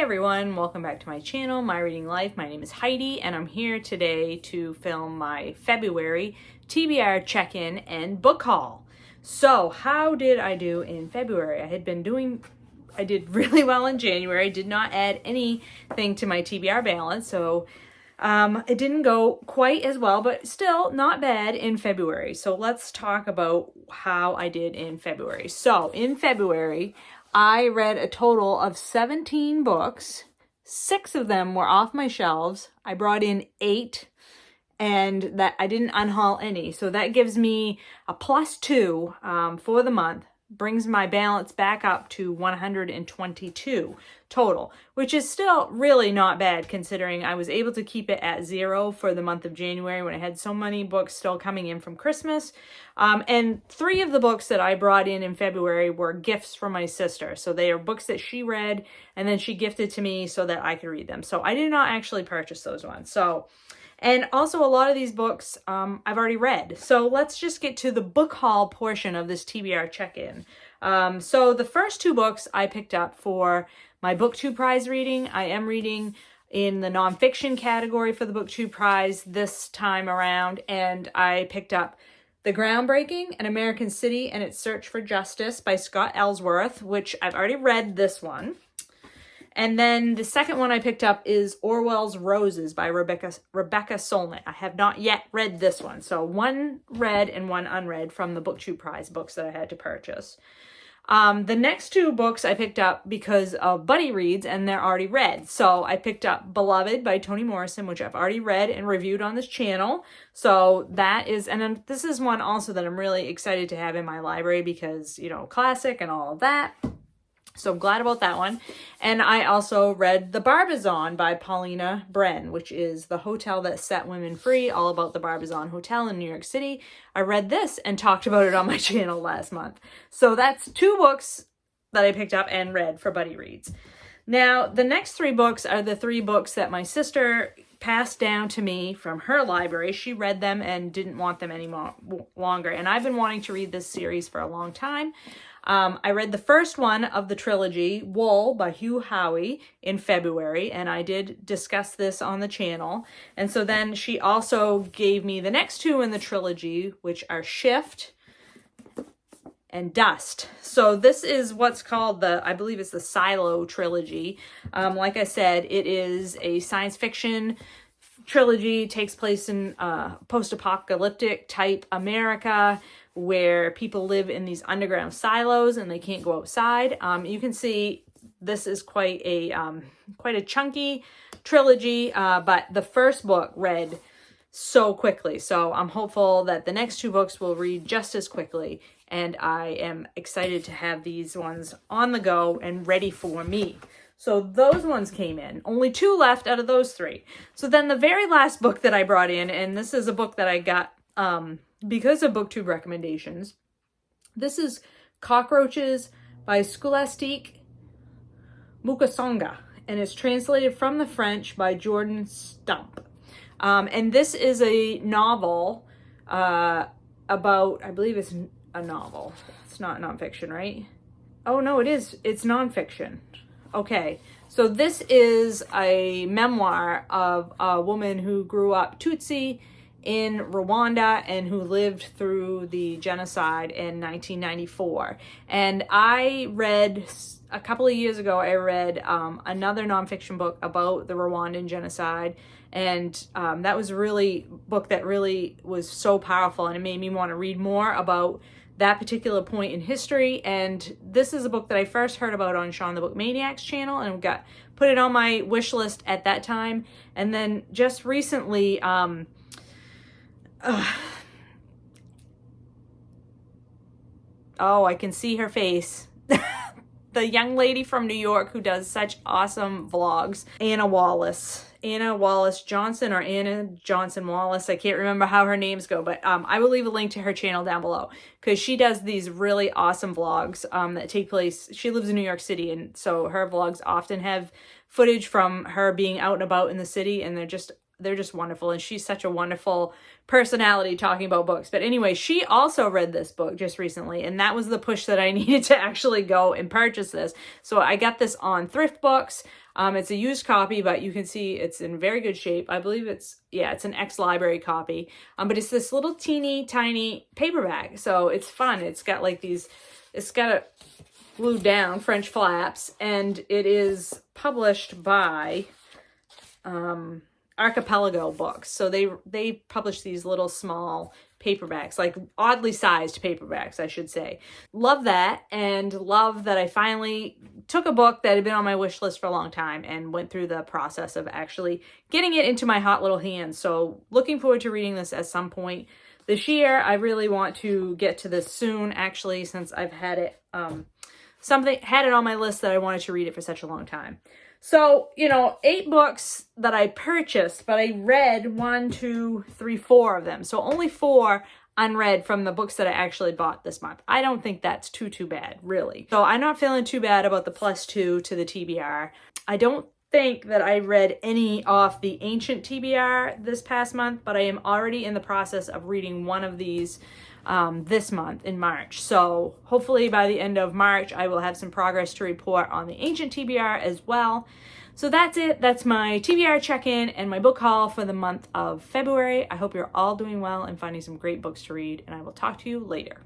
everyone, welcome back to my channel, My Reading Life. My name is Heidi and I'm here today to film my February TBR check-in and book haul. So how did I do in February? I did really well in January, did not add anything to my TBR balance, so it didn't go quite as well, but still not bad in February. So let's talk about how I did in February. So in February, I read a total of 17 books. 6 of them were off my shelves. I brought in 8 and that I didn't unhaul any. So that gives me a +2 for the month. Brings my balance back up to 122 total, which is still really not bad considering I was able to keep it at 0 for the month of January when I had so many books still coming in from Christmas. And 3 of the books that I brought in February were gifts from my sister. So they are books that she read and then she gifted to me so that I could read them. So I did not actually purchase those ones. And also a lot of these books I've already read. So let's just get to the book haul portion of this TBR check-in. So the first 2 books I picked up for my Book 2 prize reading. I am reading in the nonfiction category for the Book 2 prize this time around. And I picked up The Groundbreaking, An American City and Its Search for Justice by Scott Ellsworth, which I've already read this one. And then the second one I picked up is Orwell's Roses by Rebecca Solnit. I have not yet read this one. So 1 read and 1 unread from the Book 2 prize books that I had to purchase. The next 2 books I picked up because of buddy reads and they're already read. So I picked up Beloved by Toni Morrison, which I've already read and reviewed on this channel. So that is, and then this is one also that I'm really excited to have in my library because, you know, classic and all of that. So I'm glad about that one. And I also read The Barbizon by Paulina Bren, which is the hotel that set women free, all about the Barbizon Hotel in New York City. I read this and talked about it on my channel last month. So that's 2 books that I picked up and read for buddy reads. Now, the next 3 books are the 3 books that my sister passed down to me from her library. She read them and didn't want them any longer. And I've been wanting to read this series for a long time. I read the first one of the trilogy, Wool by Hugh, in February, and I did discuss this on the channel. And so then she also gave me the next 2 in the trilogy, which are Shift and Dust. So this is what's called I believe it's the Silo trilogy. Like I said, it is a science fiction trilogy, takes place in post-apocalyptic type America, where people live in these underground silos and they can't go outside. You can see this is quite a chunky trilogy, but the first book read so quickly. So I'm hopeful that the next 2 books will read just as quickly. And I am excited to have these ones on the go and ready for me. So those ones came in. Only 2 left out of those 3. So then the very last book that I brought in, and this is a book that I got because of BookTube recommendations. This is Cockroaches by Scholastique Mukasonga, and it's translated from the French by Jordan Stump. And this is a novel about, I believe it's a novel. It's not nonfiction, right? Oh no, it is. It's nonfiction. Okay, so this is a memoir of a woman who grew up Tutsi in Rwanda and who lived through the genocide in 1994. And I read, a couple of years ago, I read another nonfiction book about the Rwandan genocide. And that was a book that really was so powerful, and it made me want to read more about that particular point in history. And this is a book that I first heard about on Sean the Book Maniac's channel and put it on my wish list at that time. And then just recently, oh, I can see her face. The young lady from New York who does such awesome vlogs, Ana Wallace Johnson, or Ana Johnson Wallace. I can't remember how her names go, but I will leave a link to her channel down below because she does these really awesome vlogs that take place. She lives in New York City, and so her vlogs often have footage from her being out and about in the city, and they're just wonderful. And she's such a wonderful personality talking about books. But anyway, she also read this book just recently, and that was the push that I needed to actually go and purchase this. So I got this on Thrift Books. It's a used copy, but you can see it's in very good shape. I believe it's an ex-library copy. But it's this little teeny tiny paperback. So it's fun. It's got like these, it's got a glued down French flaps, and it is published by Archipelago Books. So they publish these little small paperbacks, like oddly sized paperbacks, I should say. Love that, and love that I finally took a book that had been on my wish list for a long time and went through the process of actually getting it into my hot little hands. So looking forward to reading this at some point this year. I really want to get to this soon, actually, since I've had it had it on my list that I wanted to read it for such a long time. So, 8 books that I purchased, but I read 1, 2, 3, 4 of them. So only 4 unread from the books that I actually bought this month. I don't think that's too bad, really. So I'm not feeling too bad about the +2 to the TBR. I don't think that I read any off the ancient TBR this past month, but I am already in the process of reading one of these this month in March. So hopefully by the end of March, I will have some progress to report on the ancient TBR as well. So that's it. That's my TBR check-in and my book haul for the month of February. I hope you're all doing well and finding some great books to read, and I will talk to you later.